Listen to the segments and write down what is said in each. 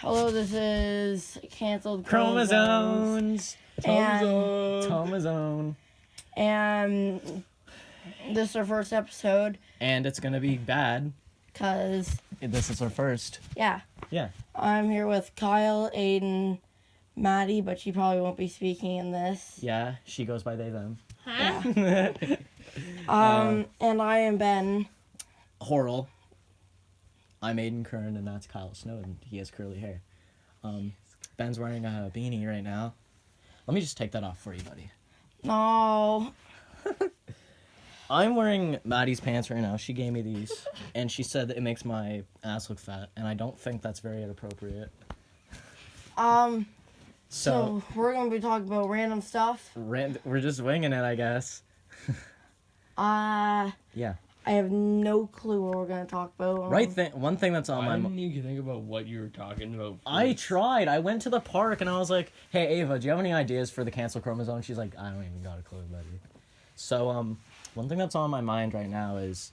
Hello, this is Canceled Chromosomes. Chromosome. And this is our first episode. And it's gonna be bad. Because... This is our first. Yeah. Yeah. I'm here with Kyle, Aiden, Maddie, but she probably won't be speaking in this. Yeah, she goes by they, them. Huh? Yeah. And I am Ben. Horrell. I'm Aiden Kern, and that's Kyle Snowden. He has curly hair. Ben's wearing a beanie right now. Let me just take that off for you, buddy. No. I'm wearing Maddie's pants right now. She gave me these, and she said that it makes my ass look fat, and I don't think that's very inappropriate. So we're going to be talking about random stuff. We're just winging it, I guess. Yeah. I have no clue what we're going to talk about. One thing that's on my mind. Why didn't you think about what you were talking about first? I tried. I went to the park and I was like, "Hey Ava, do you have any ideas for the cancel chromosome?" She's like, "I don't even got a clue, buddy." So one thing that's on my mind right now is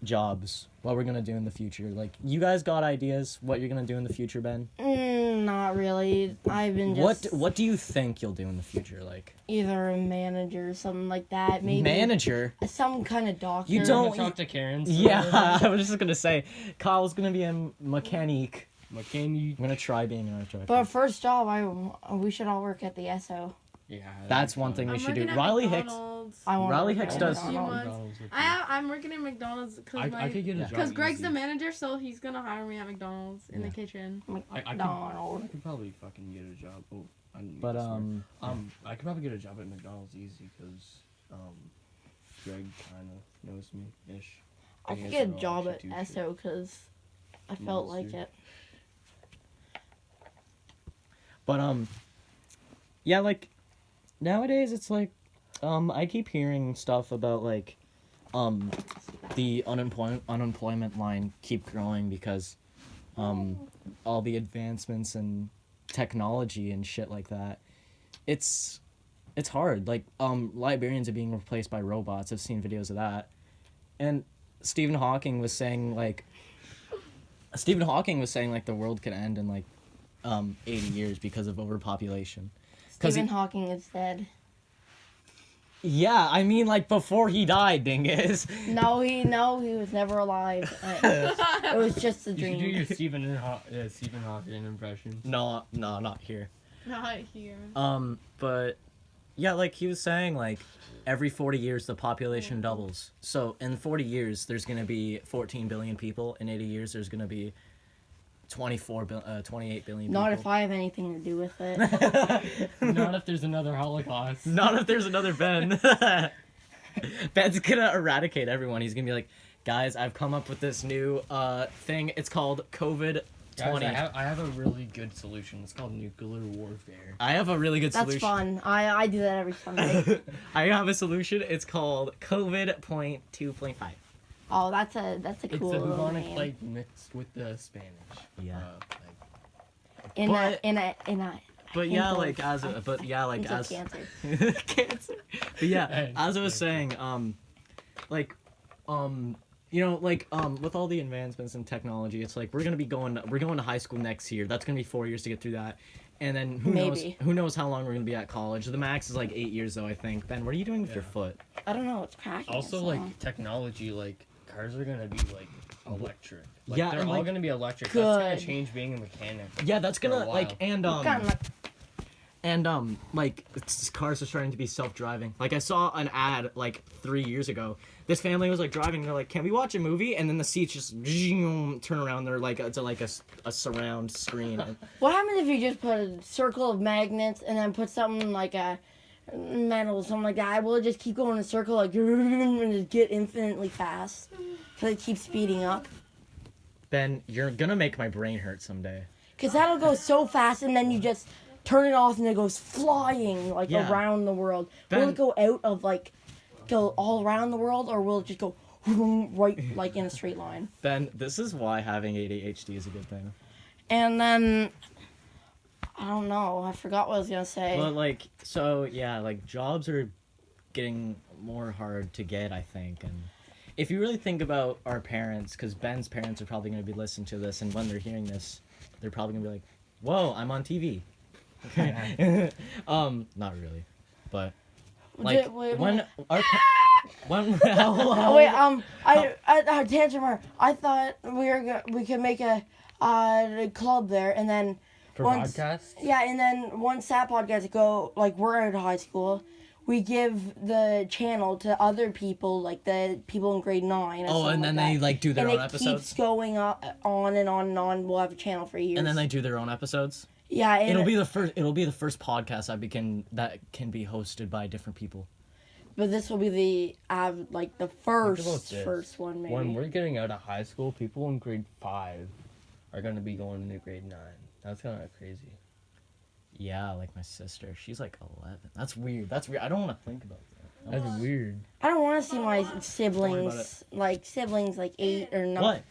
jobs. What we're gonna do in the future. Like, you guys got ideas what you're gonna do in the future, Ben? Not really. I've been just... What do you think you'll do in the future? Like, either a manager or something like that. Maybe manager? Some kind of doctor. You don't... talk to Karen. Yeah, I was just gonna say, Kyle's gonna be a mechanic. Mechanic. I'm gonna try being an art director. But our first job, we should all work at the SO. Yeah. That's one thing we I'm should do. working at Riley McDonald's. Hicks. Riley Hicks does. I'm working at McDonald's because I could get a job. because Greg's the easy. manager, so he's gonna hire me at McDonald's in the kitchen. I could probably fucking get a job. Oh, I didn't mean But to swear. I could probably get a job at McDonald's easy because Greg kind of knows me ish. I could get a job at SO because I felt like it. But yeah, like nowadays it's like I keep hearing stuff about like the unemployment line keep growing because all the advancements in technology and shit like that. It's hard. Like librarians are being replaced by robots. I've seen videos of that. And Stephen Hawking was saying like the world could end in like 80 years because of overpopulation. Stephen Hawking is dead. Yeah, I mean, like, before he died, dingus. No, he was never alive. It was just a dream. You should do your Stephen Hawking impression. No, not here. Not here. But, yeah, like, he was saying, like, every 40 years the population doubles. So, in 40 years, there's gonna be 14 billion people. In 80 years, there's gonna be 28 billion people. Not if I have anything to do with it. Not if there's another Holocaust. Not if there's another Ben. Ben's gonna eradicate everyone. He's gonna be like, guys, I've come up with this new thing. It's called COVID-20. Guys, I have a really good solution. It's called nuclear warfare. I have a really good That's solution. fun. I do that every Sunday. I have a solution. It's called COVID.2.5. Oh, that's a cool It's a little bubonic name. plague mixed with the Spanish. Yeah. In a But yeah, like as cancer. cancer. But yeah, as I was saying, you know, like with all the advancements in technology, it's like we're going to high school next year. That's gonna be 4 years to get through that, and then who knows how long we're gonna be at college. The max is like 8 years though, I think. Ben, what are you doing with your foot? I don't know. It's cracking. Also, like technology, like cars are gonna be like electric. Like, Yeah, they're and, all like, gonna be electric. good. That's gonna change being a mechanic. Yeah, that's gonna For a while. like like cars are starting to be self-driving. Like I saw an ad like 3 years ago. This family was like driving. They're like, "Can we watch a movie?" And then the seats just turn around. They're like it's like a surround screen. What happens if you just put a circle of magnets and then put something like a metal, something like that? Will it just keep going in a circle like and just get infinitely fast because it keeps speeding up? Ben, you're gonna make my brain hurt someday. Because that'll go so fast and then you just turn it off and it goes flying like around the world. Ben, will it go out of like go all around the world, or will it just go right like in a straight line? Ben, this is why having ADHD is a good thing. And then I don't know. I forgot what I was gonna say. But like, so yeah, like jobs are getting more hard to get, I think. And if you really think about our parents, because Ben's parents are probably going to be listening to this, and when they're hearing this, they're probably gonna be like, "Whoa, I'm on TV." Not really, but like when our when Oh wait, I tantrum. I thought we could make a club there, and then For once, podcasts? yeah, and then once that podcast go, like we're out of high school, we give the channel to other people, like the people in grade 9. Or oh, and then they that. like do their and own it episodes, keeps going on and on and on. We'll have a channel for years. and then they do their own episodes. yeah, and It'll be the first podcast that can be hosted by different people. but this will be the like the Think about this. first one maybe. When we're getting out of high school, people in grade 5 are gonna be going into grade 9. That's kind of crazy. Yeah, like my sister. She's like 11. That's weird. I don't want to think about that. That's weird. I don't want to see my about siblings like 8 or 9. What?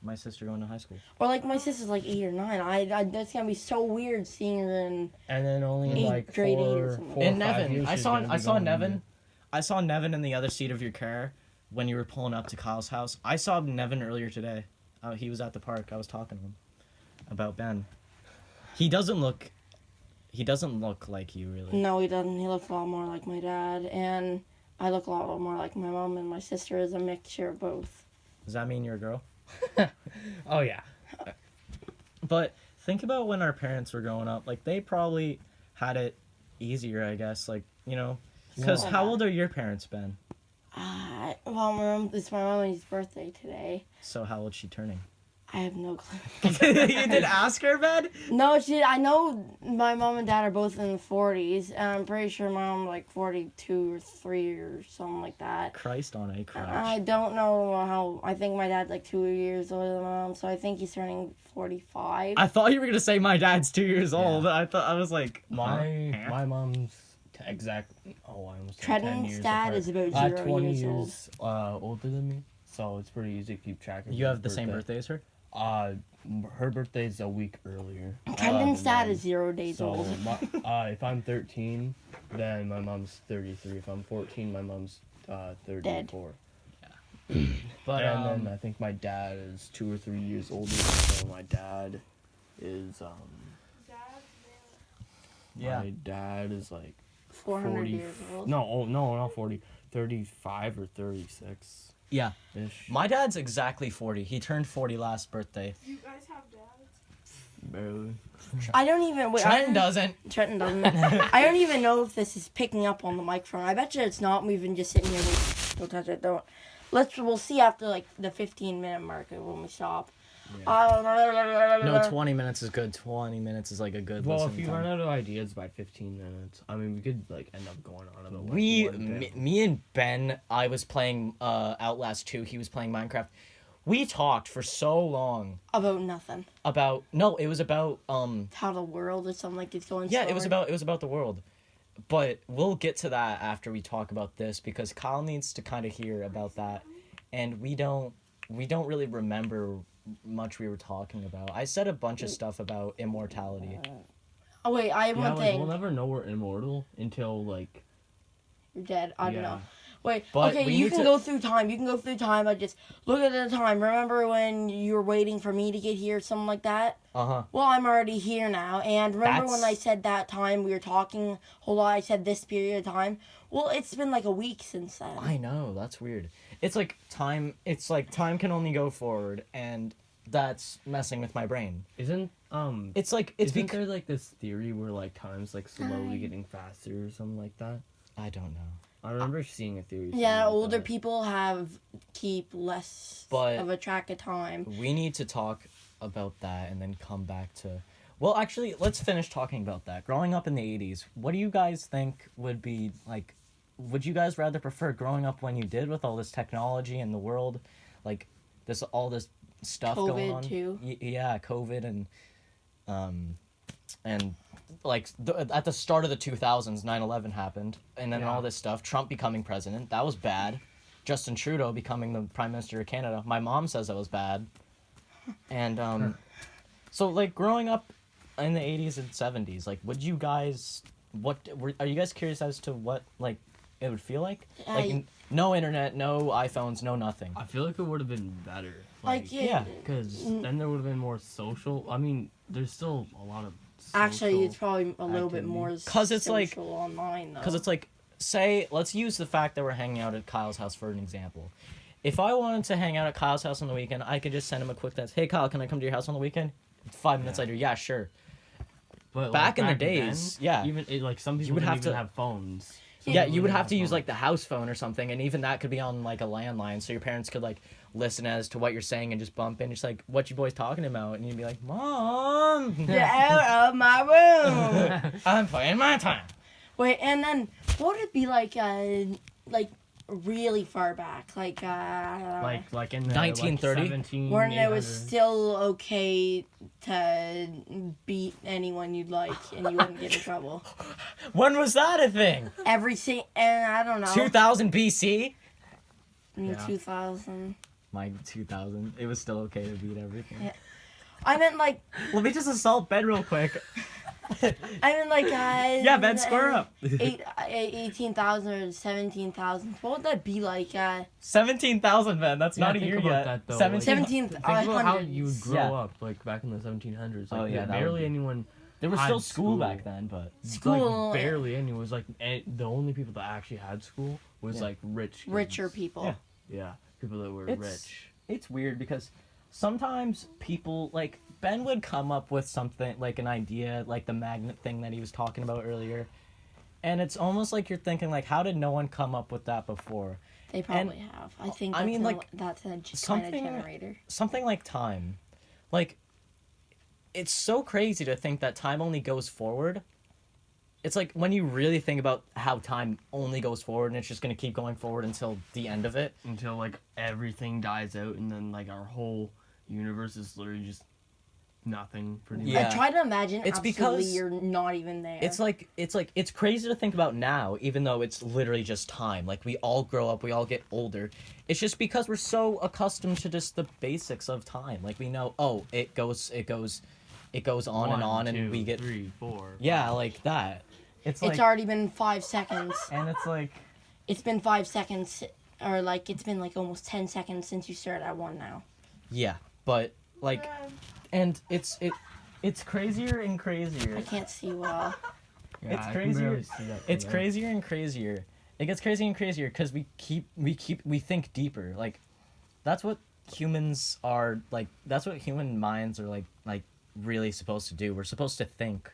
My sister going to high school. Or like my sister's like 8 or 9. I that's gonna be so weird seeing her in. And then only in Eight, like grade 8 or 4 something. And or 5 Nevin, years I she's saw gonna be Nevin. going I saw Nevin in the other seat of your car when you were pulling up to Kyle's house. I saw Nevin earlier today. He was at the park. I was talking to him about Ben. He doesn't look like you really. No, he doesn't. He looks a lot more like my dad, and I look a lot more like my mom, and my sister is a mixture of both. Does that mean you're a girl? Oh yeah. But think about when our parents were growing up. Like, they probably had it easier, I guess. Like, you know, because Yeah. how old are your parents, Ben? Well, it's my mommy's birthday today. So how old's she turning? I have no clue. You did ask her, Ben? No, I know my mom and dad are both in the 40s, and I'm pretty sure my mom's like 42 or 3 or something like that. Christ on a crutch. I don't know how. I think my dad's like 2 years older than my mom, so I think he's turning 45. I thought you were gonna say my dad's 2 years old. I was like, My mom's exact. Oh, I almost said 10 Trenton's years dad apart. is about 0 20 years old. years older than me, so it's pretty easy to keep track of. You his have the same birthday as her? Her birthday's a week earlier. Trenton's than dad mine. is 0 days So, old. if I'm 13, then my mom's 33. If I'm 14, my mom's 34. But And then I think my dad is 2 or 3 years older. So my dad is yeah. my dad is like 400 40. years old. No, not 40. 35 or 36 Yeah. ish. My dad's exactly 40. He turned 40 last birthday. You guys have dads? Barely. I don't even. Wait, Trenton doesn't. Trenton doesn't. I don't even know if this is picking up on the microphone. I bet you it's not. We've been just sitting here. Don't touch it. Don't. We'll see after like the 15-minute mark when we stop. No, 20 minutes is good. 20 minutes is like a good Well, listening if you time. run out of ideas by 15 minutes, I mean, we could like end up going on about like, one bit. Me and Ben, I was playing Outlast 2. He was playing Minecraft. We talked for so long About nothing. about it was about How the world or something like it's going. yeah, forward. it was about the world. But we'll get to that after we talk about this because Kyle needs to kind of hear about that, and we don't really remember much we were talking about. I said a bunch of stuff about immortality. Oh wait, I have Yeah, one like, thing. we'll never know we're immortal until like. You're dead. I don't Yeah. know. Wait, But okay, we you need can to- go through time. You can go through time. I just look at the time. Remember when you were waiting for me to get here, something like that? Uh-huh. Well, I'm already here now. And remember when I That's- said that time we were talking? Hold on, I said this period of time. Well, it's been like a week since then. I know, that's weird. It's like time can only go forward, and that's messing with my brain. Isn't It's like it's isn't there like this theory where like time's like slowly getting faster or something like that? I don't know. I remember seeing a theory. Yeah, something like older that. people keep less But- of a track of time. We need to talk about that and then come back to. Well, actually, let's finish talking about that. Growing up in the 80s, what do you guys think would be like? Would you guys rather prefer growing up when you did with all this technology in the world, like all this stuff going COVID on? too. Yeah, COVID and like at the start of the 2000s, 9/11 happened, and then Yeah. all this stuff. Trump becoming president, that was bad. Justin Trudeau becoming the Prime Minister of Canada. My mom says that was bad. And so like growing up in the 80s and 70s, like would you guys are you guys curious as to what like it would feel like. I- Like no internet, no iPhones, no nothing. I feel like it would have been better. Like, Yeah. Because then there would have been more social. I mean, there's still a lot of. Actually, it's social probably a little bit activity. more 'Cause it's like- social online, though. Because it's like, say, let's use the fact that we're hanging out at Kyle's house for an example. If I wanted to hang out at Kyle's house on the weekend, I could just send him a quick text. Hey, Kyle, can I come to your house on the weekend? 5 minutes Yeah. later, yeah, sure. But Back in the then, days, yeah. Even like some people would didn't have even to- have phones. Yeah, Some you would people have to didn't use like the phones. house phone or something, and even that could be on like a landline, so your parents could like listen as to what you're saying and just bump in, just like, what you boys talking about? And you'd be like, Mom, Get out of my room! I'm playing my time. Wait, and then what would it be like really far back? Like like in the 1930? Like 17, when it was 800. still okay to beat anyone you'd like and you wouldn't get in trouble. When was that a thing? And I don't know. 2000 BC? Yeah. 2000. My 2000. It was still okay to beat everything. Yeah. I meant like Let me just assault Ben real quick. Yeah, Ben, square up. 18,000 or 17,000. What would that be like? 17,000, Ben. That's Yeah, not a think year about yet. that, though. 17 Think about how hundreds. you would grow Yeah. up like back in the 1700s. Like, Oh, yeah, that would barely be- anyone. There was had still school school. back then, but School. Like, barely anyone was like the only people that actually had school was Yeah. like rich. Kids. Richer people. Yeah. Yeah, people that were It's- rich. it's weird because sometimes people like Ben would come up with something like an idea, like the magnet thing that he was talking about earlier, and it's almost like you're thinking like, how did no one come up with that before? They probably have. I think I that's mean, like, that's a kind of something- generator. Something like time, like it's so crazy to think that time only goes forward. It's like when you really think about how time only goes forward and it's just gonna keep going forward until the end of it. Until like everything dies out and then like our whole universe is literally just nothing pretty Yeah. much. I try to imagine It's absolutely because- you're not even there. It's crazy to think about now, even though it's literally just time. Like we all grow up, we all get older. It's just because we're so accustomed to just the basics of time. Like we know, oh, it goes on and on, and we get 3, 4. yeah, like that. It's like, It's already been 5 seconds. and it's like, It's been 5 seconds, or like it's been like almost 10 seconds since you started at 1 now. yeah, but like, and it's crazier and I crazier. can't see well. Yeah, It's I can crazier. barely see that from It's there. crazier and crazier. It gets crazier and crazier because we think deeper. Like, that's what humans are like. That's what human minds are like really supposed to do. We're supposed to think.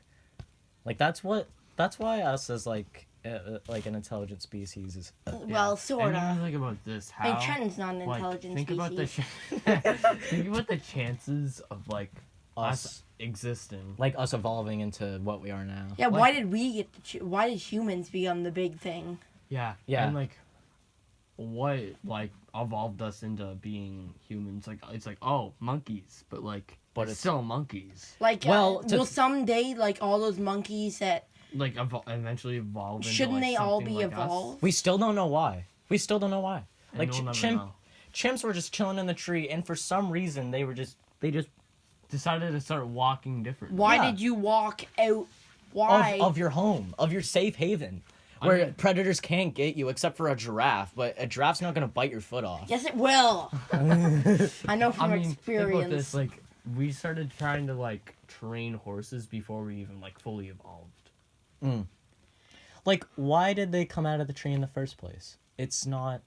Like that's why us as like an intelligent species is. Well, And sort you of. think about this, I how mean, Trenton's not an like, intelligent think species. about the think about the chances of like us Us existing. like us evolving into what we are now. Yeah, like- why did we get why did humans become the big thing? Yeah. Yeah. And like what like evolved us into being humans? Like it's like, oh, monkeys, but But it's it's- still monkeys. Like, Well, to- will someday like all those monkeys that Like eventually evolve into shouldn't like, they all something be like us? evolved? We still don't know why. And Like we'll never chimp, know. chimps were just chilling in the tree, and for some reason they just Decided to start walking differently. Why Yeah. did you walk out? Why? of your home, of your safe haven, where mean- predators can't get you except for a giraffe. But a giraffe's not gonna bite your foot off. Yes, it will. I know from I mean, think about experience. this. Like, we started trying to like train horses before we even like fully evolved. Like, why did they come out of the tree in the first place? It's not.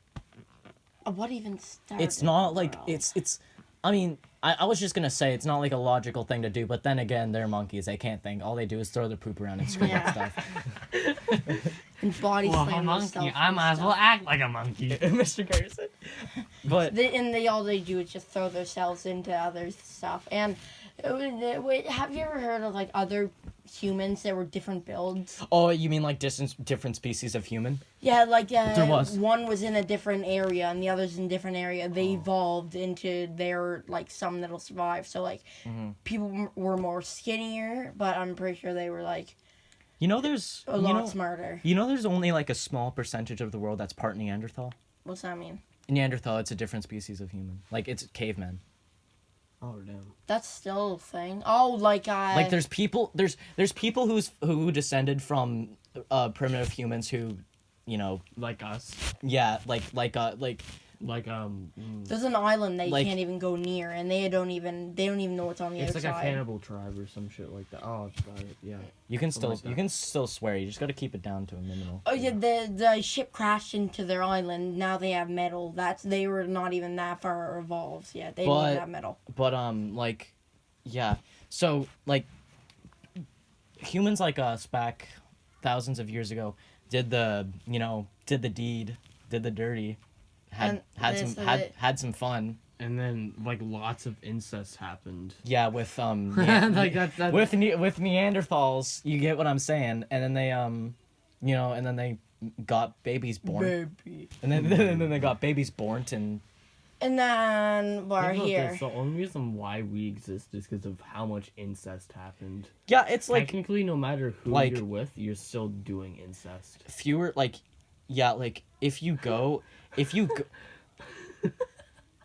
What even started? It's not the like world? it's. I mean, I was just gonna say it's not like a logical thing to do, but then again, they're monkeys. They can't think. All they do is throw their poop around and scream Yeah. at stuff. And body slam themselves and stuff. act like a monkey. Mr. Carson. But All they do is just throw themselves into other stuff. And wait, have you ever heard of like other humans that were different builds? oh, you mean like different species of human? Yeah, like There was. one was in a different area and the other's in a different area. Oh. They evolved into their like some that'll survive. So like Mm-hmm. people were more skinnier, but I'm pretty sure they were like You know, there's a lot smarter. You know, there's only like a small percentage of the world that's part Neanderthal. What's that mean? Neanderthal, it's a different species of human. Like it's cavemen. Oh damn. That's still a thing. Oh, like Like there's people who descended from primitive humans who Like us. yeah, There's an island they Like- can't even go near, and they don't even know what's on the It's other like a side. cannibal tribe or some shit like that. Oh, I've got it. Yeah. you can Something still like you can still swear. You just got to keep it down to a minimal. Oh yeah, the ship crashed into their island. Now they have metal. They were not even that far evolved yet. They didn't But- even have metal. But yeah. So like humans like us back thousands of years ago did the deed, did the dirty, And had some fun. And then like lots of incest happened. Yeah, with Like that's with Neanderthals, you get what I'm saying, and then they got babies born, Baby. and then they got babies born, and And then we're Think about here. this, the only reason why we exist is because of how much incest happened. yeah, it's like Technically, no matter who like- you're with, you're still doing incest. fewer if you go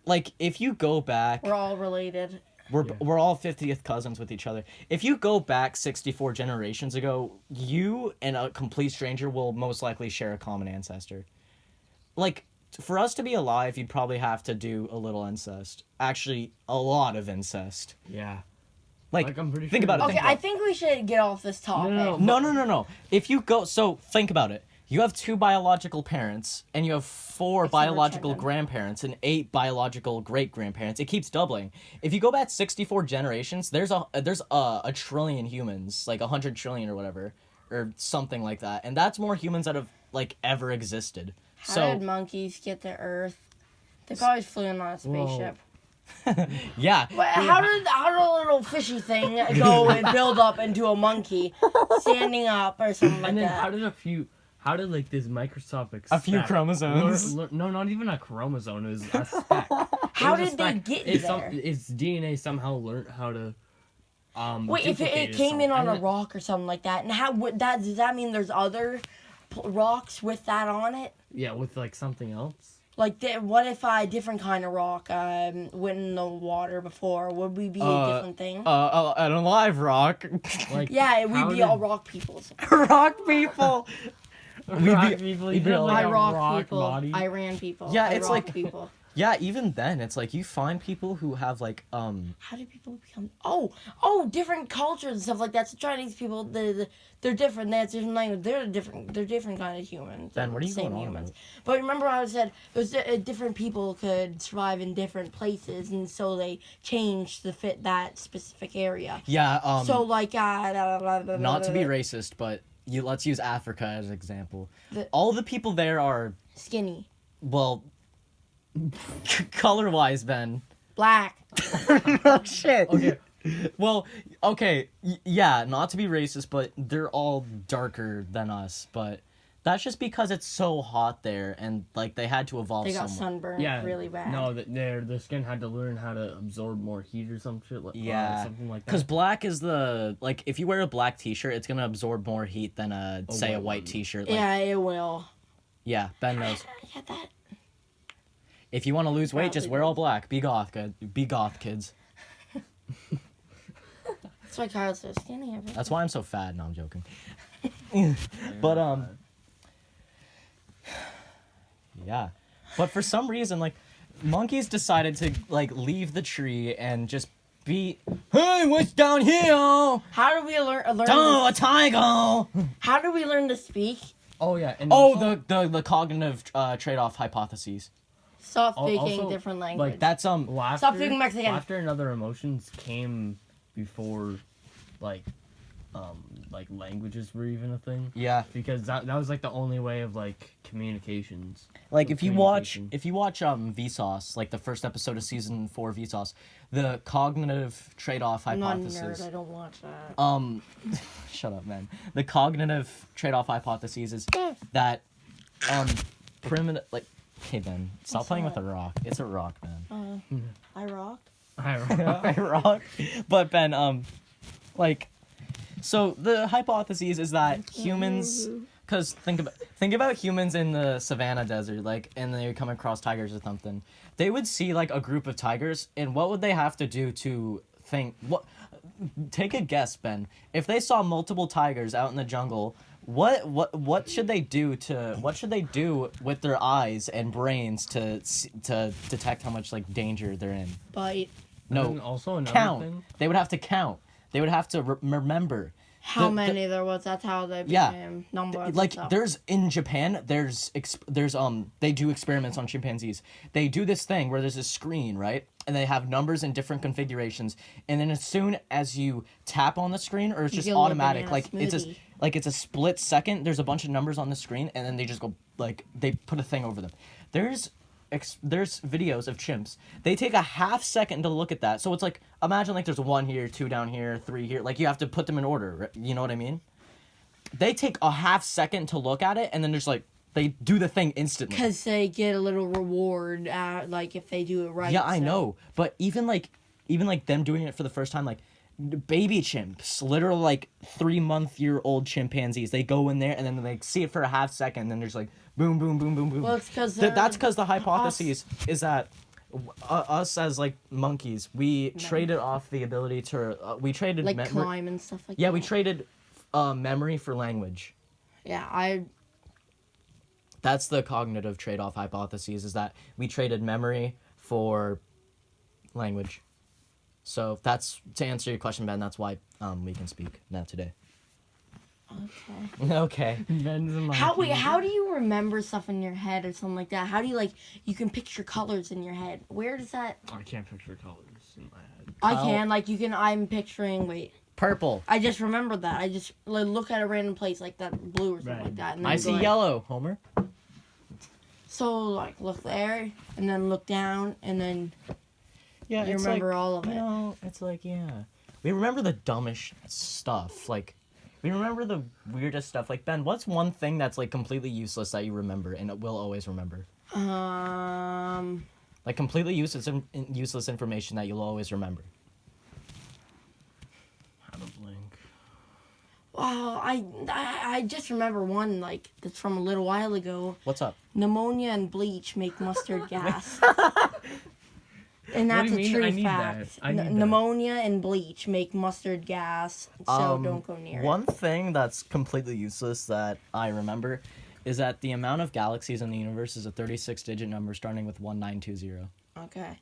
like if you go back, We're all related. we're all 50th cousins with each other. If you go back 64 generations ago, you and a complete stranger will most likely share a common ancestor. Like, for us to be alive, you'd probably have to do a little incest. Actually, a lot of incest. Yeah. Like, I'm pretty think sure about it. Okay, Think I about think we should get off this topic. No. No. If you go, so think about it. You have 2 biological parents, and you have 4 biological children. grandparents, and 8 biological great grandparents. It keeps doubling. If you go back 64 generations, there's a trillion humans, like 100 trillion or whatever, or something like that, and that's more humans that have like ever existed. How did monkeys get to Earth? They probably flew in on a spaceship. Yeah. But how did a little fishy thing go and build up into a monkey standing up or something like And then that? how did like this microscopic A few speck chromosomes. no, not even a chromosome. It was a speck. How It was a did they speck. get It's there? its DNA somehow learned how to. Wait, if duplicate it came in itself. on And a then- rock or something like that, and how would that? Does that mean there's other rocks with that on it? Yeah, with like something else. Like, what if a different kind of rock went in the water before? Would we be a different thing? An alive rock. Like Yeah, how we'd be did- all rock people. Rock people. rock people. we'd be You have, like, I a rock people. body. Iran people. Yeah, I it's rock like- people. Yeah, even then, it's like you find people who have like How do people become? Oh, different cultures and stuff like that. So Chinese people, they're different. They have different language. They're different kind of humans. Ben, what are you Same going on humans. about? But remember, I said those different people could survive in different places, and so they changed to fit that specific area. yeah. So like, Not to be racist, but let's use Africa as an example. All the people there are skinny, well, color-wise, Ben. black. Oh shit. Okay. Well, okay, yeah, not to be racist, but they're all darker than us, but that's just because it's so hot there, and like they had to evolve They got somewhat. sunburned Yeah. really bad. No, their skin had to learn how to absorb more heat or some shit like something like that. Because black is like if you wear a black t-shirt, it's gonna absorb more heat than say a white white one. t-shirt. Like, Yeah, it will. yeah, Ben knows. Yeah, that. If you want to lose weight, just Probably wear all does. black. Be goth, Be goth, kids. That's why Kyle's so skinny. That's why I'm so fat. No, I'm joking. But yeah. But for some reason, like, monkeys decided to like leave the tree and just be, hey, what's down here? How do we learn? Oh, a tiger. How do we learn to speak? Oh yeah, and Oh, also, the cognitive trade-off hypotheses. Stop Al- speaking also, different language. like, That's laughter, Stop speaking Mexican. Laughter and other emotions came before, like languages were even a thing. yeah. Because that was like the only way of like communications. Like if you watch Communication. Vsauce, like the first episode of season 4 of Vsauce, the cognitive trade-off I'm not a hypothesis. nerd. I don't watch that. Shut up, man. The cognitive trade-off hypothesis is that primitive, like, hey Ben, stop What's playing with that? a rock. It's a rock, man. I rock. I rock. But Ben, like, so the hypothesis is that humans, because think about humans in the savannah desert, like, and they come across tigers or something. They would see like a group of tigers, and what would they have to do to think? What? Take a guess, Ben. If they saw multiple tigers out in the jungle, What should they do with their eyes and brains to detect how much like danger they're in? Bite. No, And also another count. thing. They would have to count. They would have to remember. How The- many there was? That's how they Yeah. became numbers. Like and stuff. there's in Japan there's they do experiments on chimpanzees. They do this thing where there's a screen, right, and they have numbers in different configurations, and then as soon as you tap on the screen, or it's You just get a little automatic, banana like smoothie. it's a split second, there's a bunch of numbers on the screen, and then they just go like they put a thing over them. There's videos of chimps. They take a half second to look at that. So it's like, imagine like there's 1 here, 2 down here, 3 here. Like you have to put them in order. Right? You know what I mean? They take a half second to look at it, and then there's like, they do the thing instantly. Because they get a little reward, like if they do it right. Yeah, I so- know. But even like them doing it for the first time, like baby chimps, literal like 3-month-old chimpanzees, they go in there and then they see it for a half second, and then there's like boom, boom, boom, boom, boom. Well, it's because That's because the hypothesis is that us as like monkeys, we traded off the ability to we traded like climb and stuff like that. yeah, we traded memory for language. Yeah, That's the cognitive trade-off hypothesis, is that we traded memory for language. So that's, to answer your question, Ben, that's why we can speak now today. Okay. Okay. Ben's in my How do you remember stuff in your head or something like that? How do you you can picture colors in your head? Where does that? I can't picture colors in my head. I How- can you can. I'm picturing. Wait, Purple. I just remembered that. I just look at a random place like that blue or something Right. like that. And then I go see yellow, Homer. So look there and then look down and then Yeah, you remember all of it. No, it's like, yeah. We remember the dumbest stuff. Like, we remember the weirdest stuff. Like, Ben, what's one thing that's, like, completely useless that you remember and will always remember? Like, completely useless information that you'll always remember. How to blink. Wow, I just remember one that's from a little while ago. What's up? Pneumonia and bleach make mustard gas. And What that's do a you mean? true I need fact. that. I need that. Pneumonia and bleach make mustard gas, so don't go near One thing that's completely useless that I remember is that the amount of galaxies in the universe is a 36-digit number starting with 1920. it. Okay.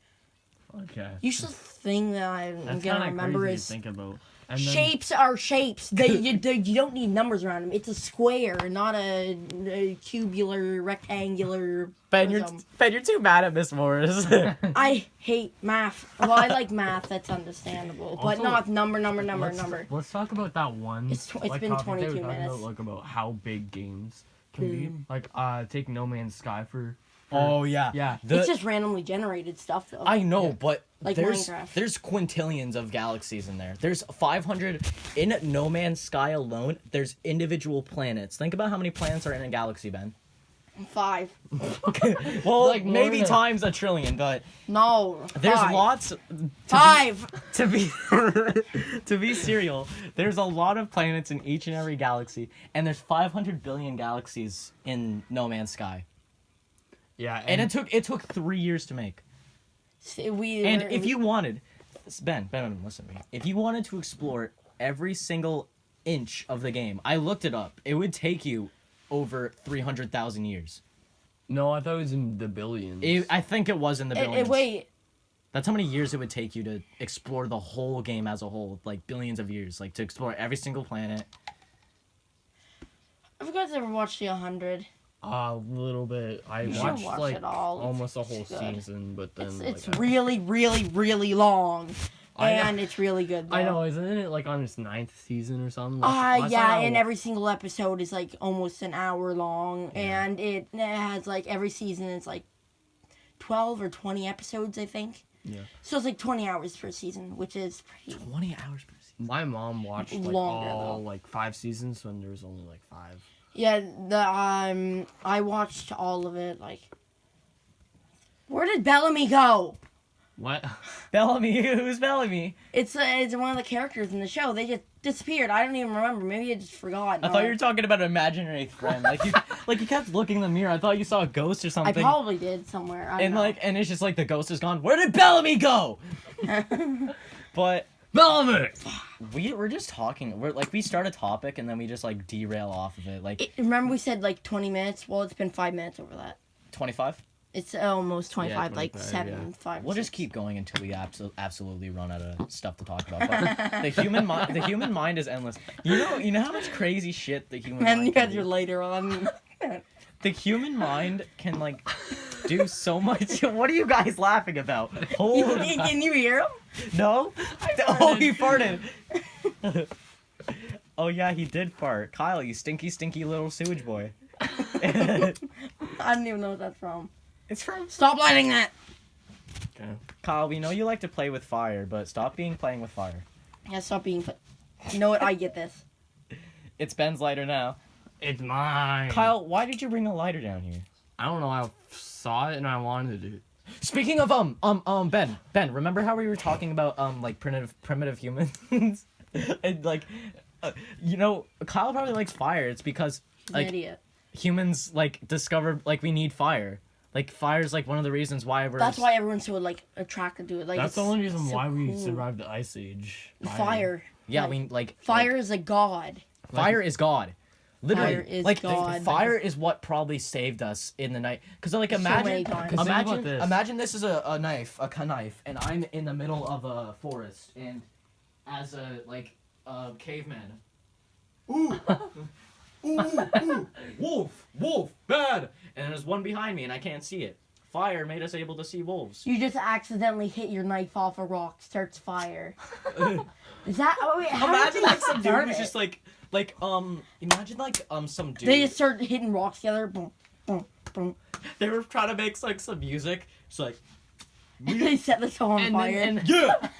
Okay. Useless thing that I'm That's gonna kind of remember crazy is to think about. And then, shapes are shapes. You don't need numbers around them. It's a square, not a cubular, rectangular. Ben, prism. you're too mad at Miss Morris. I hate math. Well, I like math. That's understandable, but Also, not number. Let's talk about that one. It's been topic they 22 were talking minutes. About, about how big games can be. Like, take No Man's Sky for Oh yeah. Yeah. It's just randomly generated stuff, though. I know, but Like there's Minecraft. quintillions of galaxies in there. There's 500 in No Man's Sky alone. There's individual planets. Think about how many planets are in a galaxy, Ben. 5. Well, Like, more maybe than- times 1 trillion, but No. there's 5. lots. 5. To be to be serial, there's a lot of planets in each and every galaxy, and there's 500 billion galaxies in No Man's Sky. Yeah. And it took 3 years to make. And if you wanted, Ben, listen to me. If you wanted to explore every single inch of the game, I looked it up. It would take you over 300,000 years. No, I thought it was in the billions. I think it was in the billions. Wait. That's how many years it would take you to explore the whole game as a whole, like billions of years, like to explore every single planet. Have you guys ever watched The 100? A little bit. I You should watched watch like it all. almost a It's whole good. season, but then It's like, really, really, really long. I know. And it's really good, though. I know, isn't it like on its 9th season or something? Last Yeah, time I and wa- every single episode is like almost an hour long, and it has like every season is like 12 or 20 episodes, I think. Yeah. So it's like 20 hours per season, which is pretty. 20 hours per season. My mom watched like Longer, all though. like 5 seasons when there was only like 5. Yeah, I watched all of it. Like, where did Bellamy go? What? Bellamy, who's Bellamy? It's one of the characters in the show. They just disappeared. I don't even remember. Maybe I just forgot. I thought you were talking about an imaginary friend. Like you kept looking in the mirror. I thought you saw a ghost or I something. probably did somewhere. I don't know. And it's just like the ghost is gone. Where did Bellamy go? But Bellamy! We're just talking. We're like, we start a topic and then we just like derail off of it. Like Remember we said like 20 minutes? Well, it's been 5 minutes over that. 25. It's almost 25, like 25, 7, yeah. 5. We'll just keep going until we absolutely run out of stuff to talk about. But the human mind is endless. You know how much crazy shit the human And mind you can had your do? lighter on. The human mind can like do so much. What are you guys laughing about? Hold on. Can you hear him? No? Oh, he farted. Oh yeah, he did fart. Kyle, you stinky, stinky little sewage boy. I don't even know what that's from. It's from Stop lighting that! Okay. Kyle. We know you like to play with fire, but stop playing with fire. Yeah, stop being. You know what? I get this. It's Ben's lighter now. It's mine. Kyle, why did you bring a lighter down here? I don't know. I saw it and I wanted it. Speaking of Ben, remember how we were talking about like primitive humans? And like, Kyle probably likes fire. It's because He's an like idiot. humans like discovered like we need fire. Like fire's like one of the reasons why we're. That's why everyone's so like attracted to it. Like That's the only reason so why we cool. survived the Ice Age. Fire. Yeah, Like, we like Fire is a god. Fire is God. Literally, Fire is like God. fire is what probably saved us in the night. Cause like many imagine, times. Think about this. imagine this is a knife, a knife, and I'm in the middle of a forest, and as a caveman. Ooh, ooh, wolf, bad. And there's one behind me, and I can't see it. Fire made us able to see wolves. You just accidentally hit your knife off a rock, starts fire. Is that? Oh wait, how Imagine did like they some dude start who's it? just imagine like some dude. They just start hitting rocks together. Boom, boom, boom. They were trying to make like some music. It's like. And they set the song on fire.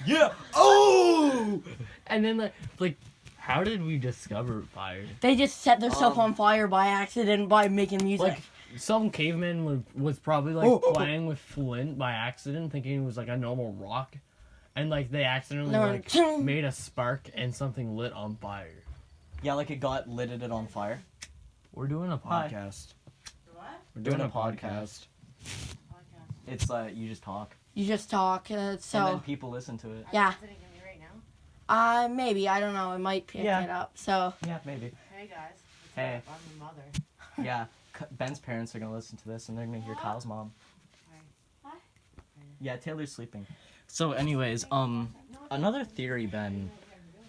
Yeah. Oh. And then like, how did we discover fire? They just set themselves on fire by accident by making music. Like, some caveman was probably like playing with flint by accident, thinking it was like a normal rock, and like they accidentally No, like ching. made a spark and something lit on fire. Yeah, like it lit it on fire. We're doing a Hi. podcast. What? We're Doing doing a a podcast. Podcast. It's you just talk, You just talk. and then So people listen to it. yeah, Sitting in me right now. maybe I don't know. It might pick Yeah. it up. So Yeah, maybe. Hey guys. What's Hey. up? I'm the mother. Yeah, Ben's parents are gonna listen to this, and they're gonna hear Kyle's mom. What? Yeah, Taylor's sleeping. So, anyways, another theory, Ben,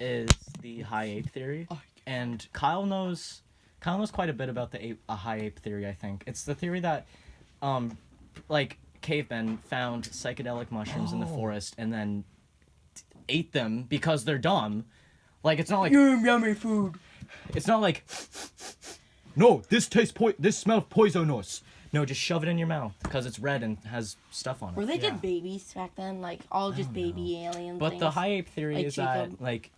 is the high ape theory, and Kyle knows quite a bit about the high ape theory. I think it's the theory that, like cavemen found psychedelic mushrooms in the forest and then ate them because they're dumb. Like it's not like yummy food. it's not like. No, this this smells poisonous. No, just shove it in your mouth because it's red and has stuff on it. Were they Yeah. just babies back then? Like all just baby alien But things? the high ape theory Like is Jacob. that like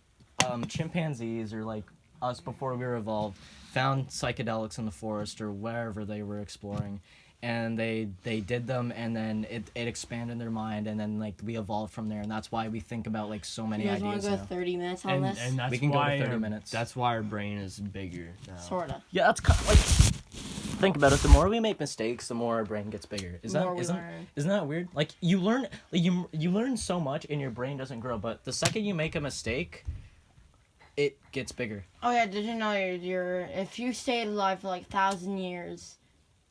chimpanzees or like us before we were evolved found psychedelics in the forest or wherever they were exploring, and they did them, and then it expanded their mind, and then like we evolved from there, and that's why we think about like so many You guys want ideas to go now. 30 minutes on And, this? and that's We can go to why 30 our- minutes. That's why our brain is bigger now. Sorta. Yeah, that's kind of like think about it. The more we make mistakes, the more our brain gets bigger. The more we learn. Isn't that weird? Like you learn, like, you learn so much, and your brain doesn't grow. But the second you make a mistake, it gets bigger. Oh yeah, did you know if you stayed alive for like 1,000 years,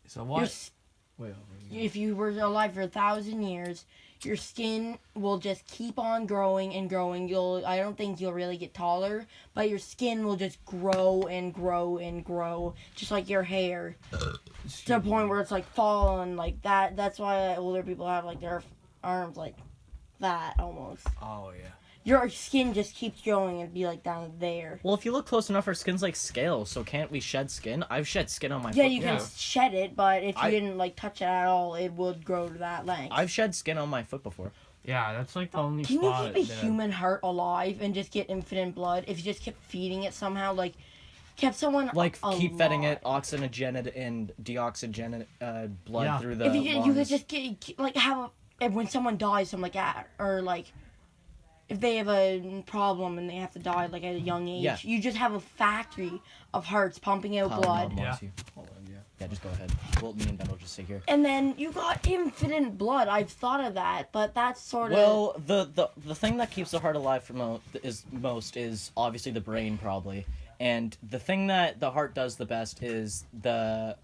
So your what? s- Wait, if you were alive for 1,000 years, your skin will just keep on growing and growing. I don't think you'll really get taller, but your skin will just grow and grow and grow, just like your hair, to the point where it's like falling like that. That's why older people have like their arms like that almost. Oh yeah. Your skin just keeps growing and be like down there. Well, if you look close enough, our skin's like scales, so can't we shed skin? I've shed skin on my Yeah, foot. you can Yeah. shed it, but if you I- didn't like touch it at all, it would grow to that length. I've shed skin on my foot before. Yeah, that's like the only Can you spot. keep a that- human heart alive and just get infinite blood if you just kept feeding it somehow? Like, kept someone Like keep feeding it alive. oxygenated and deoxygenated blood Yeah. through the If you lungs. could just get like have if when someone dies, something like that, or like if they have a problem and they have to die like at a young age, Yeah. you just have a factory of hearts pumping out Kyle blood. Mom wants Yeah. you. Hold on, yeah. Yeah, just go ahead. Well, me and Ben will just sit here. And then you got infinite blood. I've thought of that, but that's sort of... Well, the thing that keeps the heart alive for most is obviously the brain, probably. And the thing that the heart does the best is the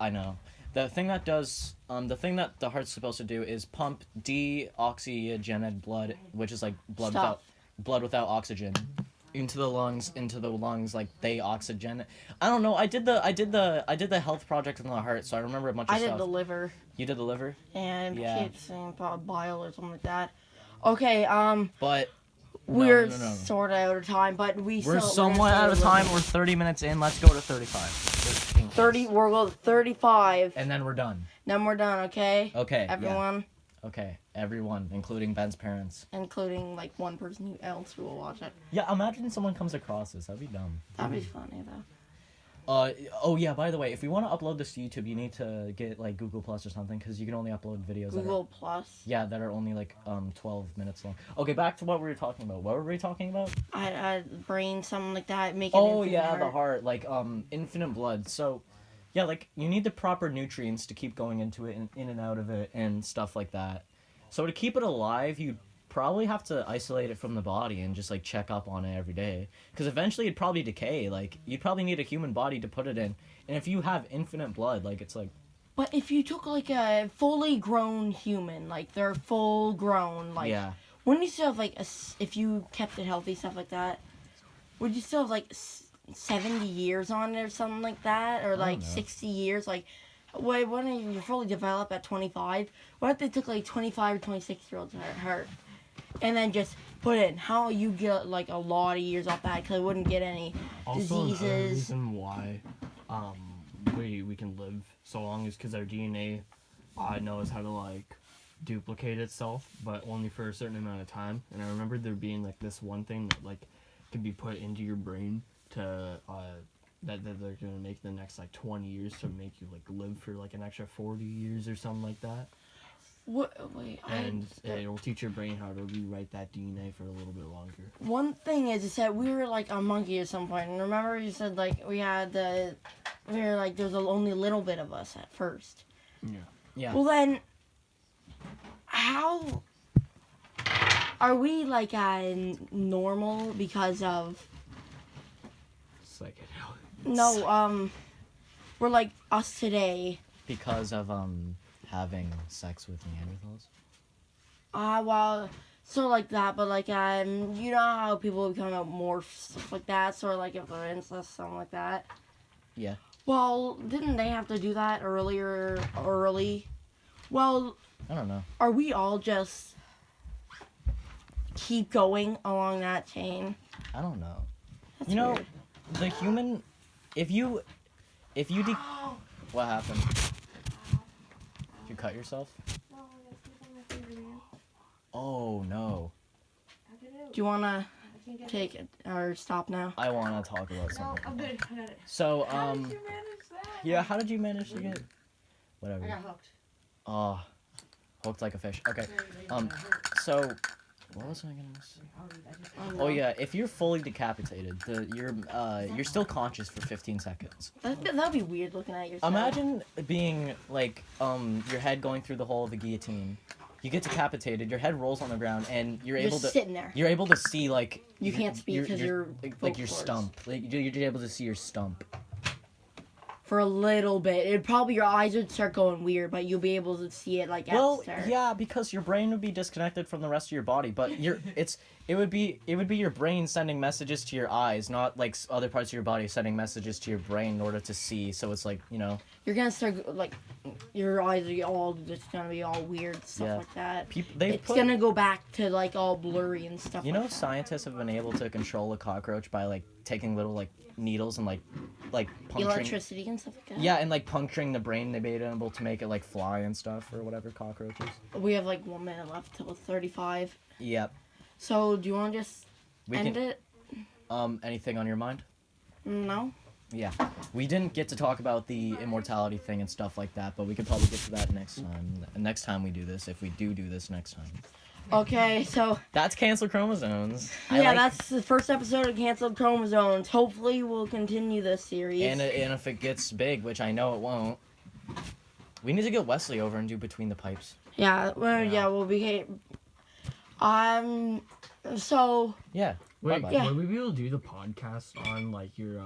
thing that the heart's supposed to do is pump deoxygenated blood, which is like blood without oxygen, into the lungs, like they oxygen. I don't know. I did the health project on the heart, so I remember a bunch of stuff. I did the liver. You did the liver? And Yeah. keep saying probably bile or something like that. Okay, But we're no. sort of out of time, but We're somewhat out of time. We're 30 minutes in. Let's go to 35. 30. We're going to 35. And then we're done. Then we're done. Okay. Okay. Everyone, Yeah. Okay. Everyone, including Ben's parents. including like one person else who will watch it. Yeah. Imagine someone comes across this. That'd be dumb. That'd be funny though. Oh yeah, by the way, if we want to upload this to YouTube, you need to get like Google Plus or something, because you can only upload videos Google Plus. that are only like 12 minutes long. Okay, back to what we were talking about. What were we talking about? I brain, something like that. Make it Oh infinite yeah, heart. the heart, like infinite blood. So yeah, like you need the proper nutrients to keep going into it and in and out of it and stuff like that. So to keep it alive, you probably have to isolate it from the body and just like check up on it every day, because eventually it'd probably decay. Like you'd probably need a human body to put it in, and if you have infinite blood, like it's like... But if you took like a fully grown human, like they're full grown, like Yeah. wouldn't you still have like if you kept it healthy, stuff like that? Would you still have like 70 years on it or something like that, or like know. 60 years? Like, wait, when you're fully developed at 25, what if they took like 25 or 26-year-olds heart? And then just put it in. How you get like a lot of years off that, because it wouldn't get any Also, another diseases. reason why we can live so long is because our DNA knows how to like duplicate itself, but only for a certain amount of time. And I remember there being like this one thing that like could be put into your brain to that they're gonna make the next like 20 years to make you like live for like an extra 40 years or something like that. What? Wait. And it'll teach your brain how to rewrite that DNA for a little bit longer. One thing is that we were like a monkey at some point, and remember you said like we were like there's only a little bit of us at first. Yeah. Well then, how are we like normal because of? Psychedelic. No, we're like us today. Because of having sex with Neanderthals. Well, sort of like that, but like you know how people become morphs, stuff like that, sort of like if they're incest, something like that. Yeah. Well, didn't they have to do that early? Well, I don't know. are we all just keep going along that chain? I don't know. That's You know, weird. the human, if you what happened? Did you cut yourself? No, I sleep on my finger, man. Oh no. Knock it out. Do you wanna I can't get take it or stop now? I want to talk about No, something. I'm good. I got it. So How did you manage that? yeah, how did you manage to get? I Whatever. got hooked. Oh, hooked like a fish. Okay. Very, very hurt. So what was I gonna say? I just Oh yeah, if you're fully decapitated, you're still conscious for 15 seconds. That'd be weird looking at yourself. Imagine being like your head going through the hole of a guillotine. You get decapitated, your head rolls on the ground, and you're able to sitting there. you're able to see like You can't speak 'cause your like your vocal cords. stump. Like you're able to see your stump. For a little bit. It'd probably your eyes would start going weird, but you'll be able to see it like at Well, the start. yeah, because your brain would be disconnected from the rest of your body, but it would be your brain sending messages to your eyes, not like other parts of your body sending messages to your brain in order to see. So it's like, you know, You're gonna start like your eyes are all just gonna be all weird stuff Yeah. like that. they've It's gonna go back to like all blurry and stuff. You know, like that. scientists have been able to control a cockroach by like taking little like needles and like puncturing. Electricity and stuff like that. Yeah, and like puncturing the brain, they made it able to make it like fly and stuff or whatever, cockroaches. We have like 1 minute left till 35. Yep. So do you want to just We end can. it? Anything on your mind? No. Yeah. We didn't get to talk about the immortality thing and stuff like that, but we could probably get to that next time. Next time we do this, if we do this next time. Okay, so That's Cancel Chromosomes. that's the first episode of Canceled Chromosomes. Hopefully, we'll continue this series. And if it gets big, which I know it won't. We need to get Wesley over and do Between the Pipes. Yeah, well, yeah, we'll be. So Yeah. Wait, Bye-bye. Yeah. would we be able to do the podcast on like your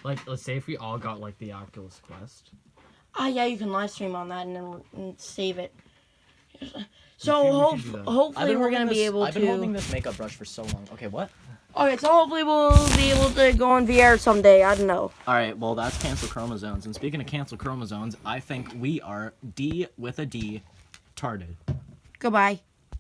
like let's say if we all got like the Oculus Quest? yeah, you can live stream on that and then save it. So We should do that. hopefully we're gonna be able I've been holding to. this makeup brush for so long. Okay, what? Okay, so hopefully we'll be able to go on VR someday. I don't know. All right, well, that's cancel chromosomes. And speaking of cancel chromosomes, I think we are D with a D, tarded. Goodbye.